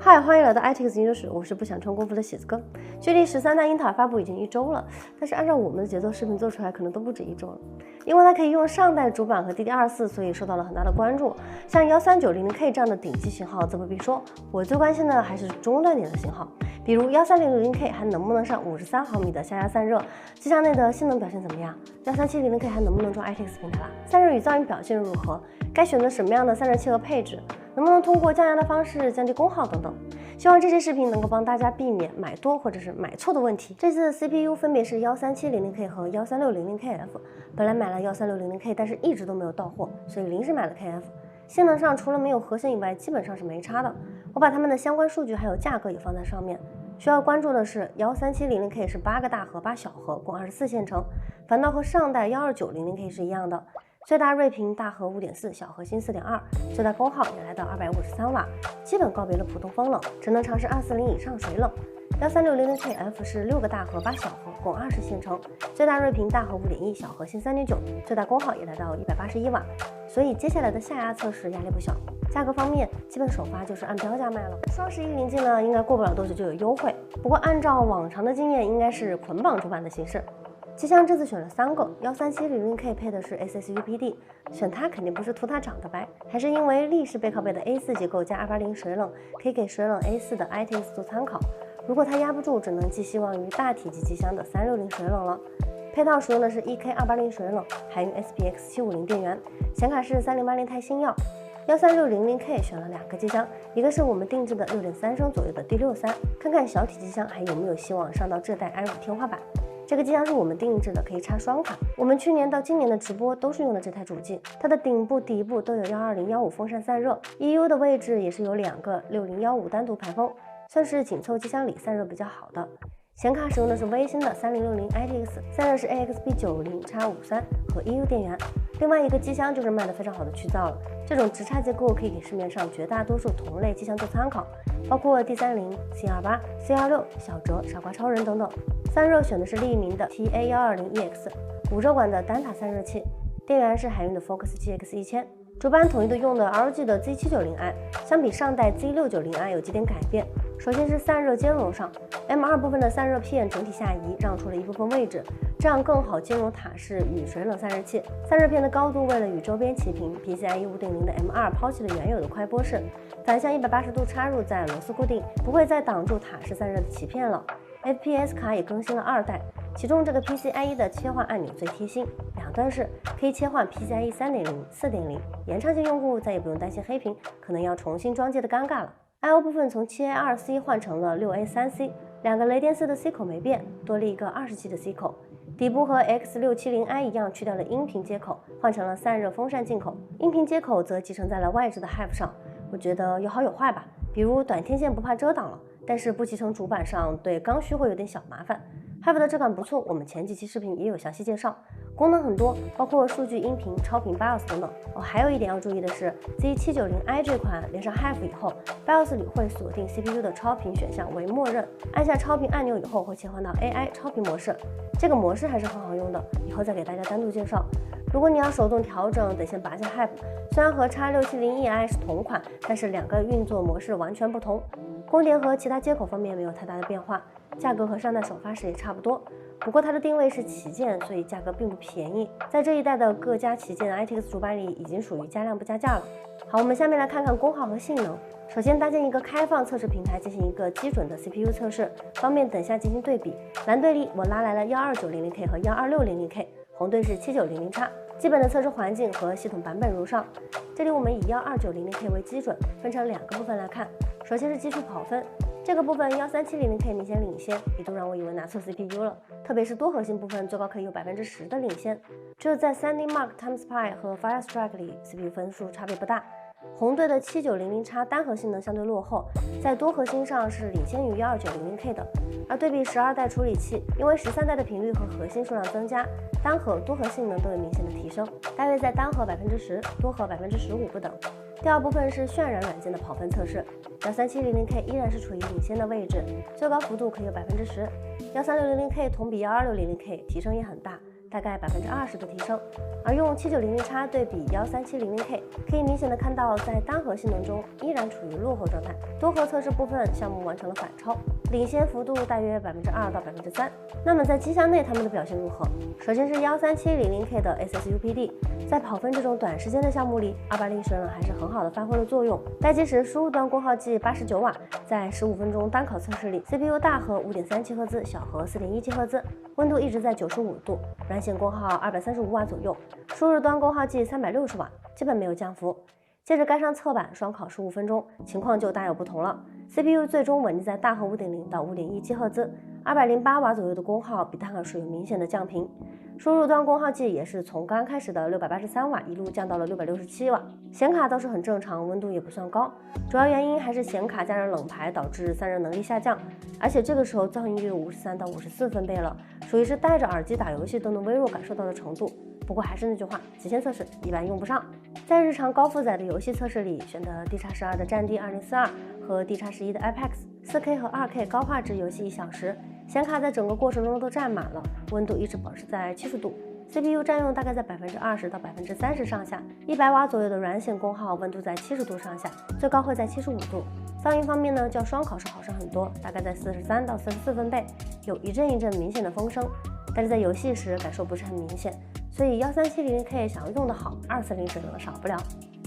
嗨，欢迎来到 iTix 研究室，我是不想穿功夫的喜子哥。距离13代英特尔发布已经1周了，但是按照我们的节奏，视频做出来可能都不止1周了。因为它可以用上代主板和 DDR4，所以受到了很大的关注。像13900K 这样的顶级型号则不必说，我最关心的还是中端点的型号，比如13000K 还能不能上53毫米的下压散热，机箱内的性能表现怎么样？13700K 还能不能装 iTix 平台了？散热与噪音表现如何？该选择什么样的散热器和配置？能不能通过降压的方式降低功耗等等？希望这些视频能够帮大家避免买多或者是买错的问题。这次的 CPU 分别是13700K 和13600KF， 本来买了13600K， 但是一直都没有到货，所以临时买了 KF。性能上除了没有核心以外，基本上是没差的。我把它们的相关数据还有价格也放在上面。需要关注的是13700K 是8个大核8小核，共24线程，反倒和上代12900K 是一样的。最大睿频大核 5.4， 小核心 4.2， 最大功耗也来到253瓦，基本告别了普通风冷，只能尝试240以上水冷。13600KF 是6个大核8小核，共20线程，最大睿频大核 5.1， 小核心 3.9， 最大功耗也来到181瓦，所以接下来的下压测试压力不小。价格方面，基本首发就是按标价卖了。双11临近呢，应该过不了多久就有优惠，不过按照往常的经验，应该是捆绑主板的形式。机箱这次选了3个，13700K 配的是 ACS-UPD， 选它肯定不是图它长得白，还是因为立式背靠背的 A4 结构加280水冷，可以给水冷 A4 的 iTix 做参考。如果它压不住，只能寄希望于大体积机箱的360水冷了。配套使用的是 1K280水冷，海运 SPX750 电源，显卡是3080 钛星耀。13600K 选了2个机箱，一个是我们定制的 6.3 升左右的 D63， 看看小体机箱还有没有希望上到这代 i5 天花板。这个机箱是我们定制的，可以插双卡。我们去年到今年的直播都是用的这台主机，它的顶部、底部都有120、150风扇散热 ，EU 的位置也是有2个6015单独排风，算是紧凑机箱里散热比较好的。显卡使用的是微星的3060 iTix， 散热是 AXP90X53和 EU 电源。另外一个机箱就是卖的非常好的曲灶了，这种直插结构可以给市面上绝大多数同类机箱做参考，包括 D30、C28、C26、小哲、傻瓜超人等等。散热选的是利明的 TA120EX 5热管的单塔散热器，电源是海运的 Focus GX1000。主板统一的用的 ROG 的 Z790i， 相比上代 Z690i 有几点改变。首先是散热兼容上 ，M2 部分的散热片整体下移，让出了一部分位置，这样更好兼容塔式与水冷散热器。散热片的高度为了与周边齐平 ，PCIe 5.0的 M2 抛弃了原有的快波式，反向180度插入再螺丝固定，不会再挡住塔式散热的鳍片了。FPS 卡也更新了2代，其中这个 PCIe 的切换按钮最贴心，两端式可以切换 PCIe 3.0、4.0， 延长线用户再也不用担心黑屏，可能要重新装机的尴尬了。I/O 部分从 7A2C 换成了 6A3C， 2个雷电丝的 C 口没变，多了一个27的 C 口。底部和 X670i 一样，去掉了音频接口，换成了散热风扇进口。音频接口则集成在了外置的 Hive 上，我觉得有好有坏吧。比如短天线不怕遮挡了，但是不集成主板上对刚需会有点小麻烦。Hive 的质感不错，我们前几期视频也有详细介绍，功能很多，包括数据、音频、超频 BIOS 等等。还有一点要注意的是 Z790i 这款连上 Hive 以后 ，BIOS 里会锁定 CPU 的超频选项为默认，按下超频按钮以后会切换到 AI 超频模式，这个模式还是很好用的，以后再给大家单独介绍。如果你要手动调整，得先拔下 Hive， 虽然和 X670ei 是同款，但是2个运作模式完全不同。供电和其他接口方面没有太大的变化，价格和上代首发时也差不多。不过它的定位是旗舰，所以价格并不便宜，在这一代的各家旗舰 iTix 主板里已经属于加量不加价了。好，我们下面来看看功耗和性能。首先搭建一个开放测试平台，进行一个基准的 CPU 测试，方便等下进行对比。蓝队里我拉来了 12900K 和 12600K， 红队是 7900X。基本的测试环境和系统版本如上。这里我们以 12900K 为基准，分成2个部分来看。首先是基础跑分，这个部分 13700K 明显领先，一度让我以为拿错 CPU 了，特别是多核心部分最高可以有 10% 的领先。只有在 3D Mark、TimeSpy 和 Firestrike 里 CPU 分数差别不大。红队的 7900X 单核性能相对落后，在多核心上是领先于 12900K 的。而对比12代处理器，因为13代的频率和核心数量增加，单核、多核性能都有明显的提升，大约在单核 10%， 多核 15% 不等。第二部分是渲染软件的跑分测试 ，13700K 依然是处于领先的位置，最高幅度可以有10%。13600K 同比12600K 提升也很大，大概20%的提升。而用7900X 对比13700K，可以明显的看到在单核性能中依然处于落后状态，多核测试部分项目完成了反超，领先幅度大约2%到3%。那么在机箱内它们的表现如何？首先是13700K 的 SSUPD， 在跑分这种短时间的项目里，220水冷还是很好的发挥了作用。待机时输入端功耗计89瓦，在15分钟单考测试里 ，CPU 大核5.37赫兹，小核4.17赫兹，温度一直在95度，软显功耗235瓦左右，输入端功耗计360瓦，基本没有降幅。接着盖上侧板，双考15分钟，情况就大有不同了。CPU 最终稳定在大核5.0到5.17赫兹，208瓦左右的功耗比单核时有明显的降频。输入端功耗计也是从刚开始的683瓦一路降到了667瓦，显卡倒是很正常，温度也不算高，主要原因还是显卡加热冷排导致散热能力下降，而且这个时候噪音就有53到54分贝了，属于是戴着耳机打游戏都能微弱感受到的程度。不过还是那句话，极限测试一般用不上。在日常高负载的游戏测试里，选的 D-12 的战地2042和 D-11 的 Apex，4K 和2K 高画质游戏1小时，显卡在整个过程中都占满了，温度一直保持在70度。CPU 占用大概在20%到30%上下，100瓦左右的软显功耗，温度在70度上下，最高会在75度。噪音方面呢，较双考试好上很多，大概在43到44分贝，有一阵一阵明显的风声，但是在游戏时感受不是很明显，所以13700K 想要用得好，240水冷少不了。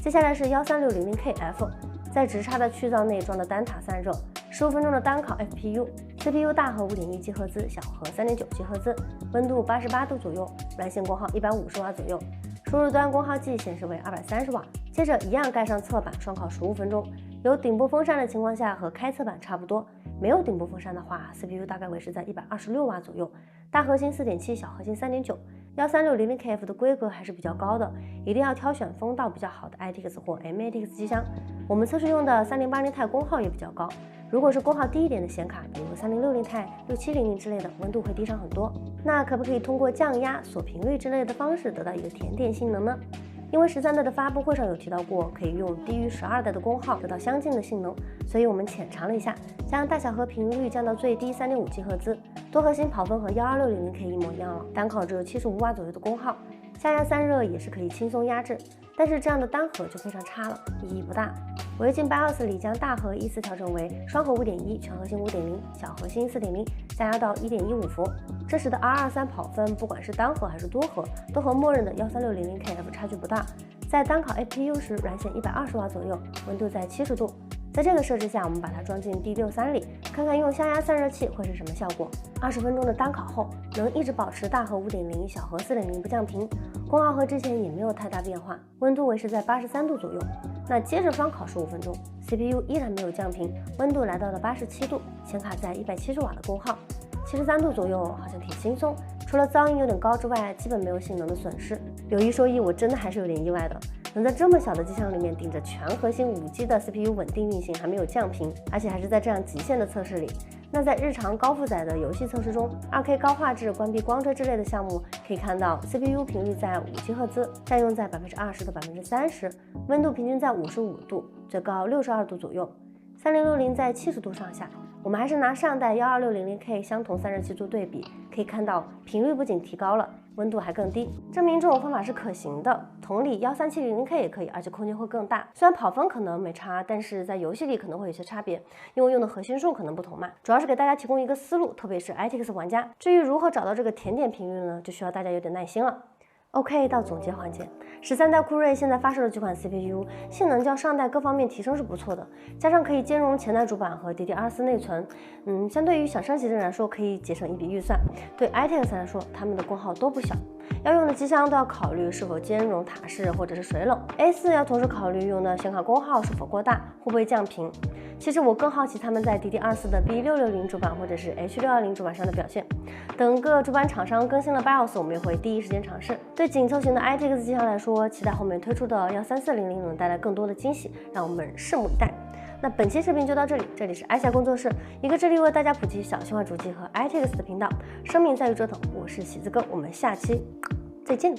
接下来是13600KF， 在直插的去噪内装的单塔散热，15分钟的单考 FPU，CPU 大核5.17赫兹，小核3.97赫兹，温度88度左右，软显功耗150瓦左右，输入端功耗计显示为230瓦。接着一样盖上侧板，双考15分钟。有顶部风扇的情况下和开侧板差不多，没有顶部风扇的话 ，CPU 大概维持在126瓦左右，大核心4.7，小核心3.9。13600KF 的规格还是比较高的，一定要挑选风道比较好的 ITX 或 MATX 机箱。我们测试用的3080 Ti 功耗也比较高，如果是功耗低一点的显卡，比如3060 Ti、6700之类的，温度会低上很多。那可不可以通过降压、锁频率之类的方式得到一个甜点性能呢？因为13代的发布会上有提到过，可以用低于12代的功耗得到相近的性能，所以我们浅尝了一下，将大小核频率降到最低3.5 赫兹，多核心跑分和12600K 一模一样了，单考只有75瓦左右的功耗，下压散热也是可以轻松压制，但是这样的单核就非常差了，意义不大。我又进 BIOS 里将大核依次调整为双核5.1、全核心5.0、小核心4.0，下压到1.15伏。这时的 R23 跑分，不管是单核还是多核，都和默认的13600KF 差距不大。在单考 FPU 时，软显120瓦左右，温度在70度。在这个设置下，我们把它装进 D63里，看看用下压散热器会是什么效果。20分钟的单考后，能一直保持大核5.0、小核4.0不降频，功耗和之前也没有太大变化，温度维持在83度左右。那接着双考15分钟 ，CPU 依然没有降频，温度来到了87度，显卡在170瓦的功耗，73度左右，好像挺轻松。除了噪音有点高之外，基本没有性能的损失。有一说一，我真的还是有点意外的，能在这么小的机箱里面顶着全核心5G 的 CPU 稳定运行，还没有降频，而且还是在这样极限的测试里。那在日常高负载的游戏测试中 ，2K 高画质、关闭光追之类的项目，可以看到 CPU 频率在57赫兹，占用在20%到30%，温度平均在55度，最高62度左右，3060在70度上下。我们还是拿上代12600K 相同散热器做对比，可以看到频率不仅提高了，温度还更低，证明这种方法是可行的。同理，13700K 也可以，而且空间会更大。虽然跑分可能没差，但是在游戏里可能会有些差别，因为用的核心数可能不同嘛。主要是给大家提供一个思路，特别是 ITX 玩家。至于如何找到这个甜点频率呢，就需要大家有点耐心了。OK， 到总结环节，13代酷睿现在发售的几款 CPU 性能较上代各方面提升是不错的，加上可以兼容前代主板和 DDR4 内存，相对于想升级的人来说可以节省一笔预算。对 ITX 来说，它们的功耗都不小，要用的机箱都要考虑是否兼容塔式或者是水冷。A4 要同时考虑用的显卡功耗是否过大，会不会降频。其实我更好奇他们在 DDR4 的 B660 主板或者是 H620 主板上的表现。等各主板厂商更新了 BIOS， 我们也会第一时间尝试。对紧凑型的 ITX 机箱来说，期待后面推出的13400能带来更多的惊喜，让我们拭目以待。那本期视频就到这里，这里是艾夏工作室，一个致力为大家普及小型化主机和 ITX 的频道。生命在于折腾，我是喜子哥，我们下期再见。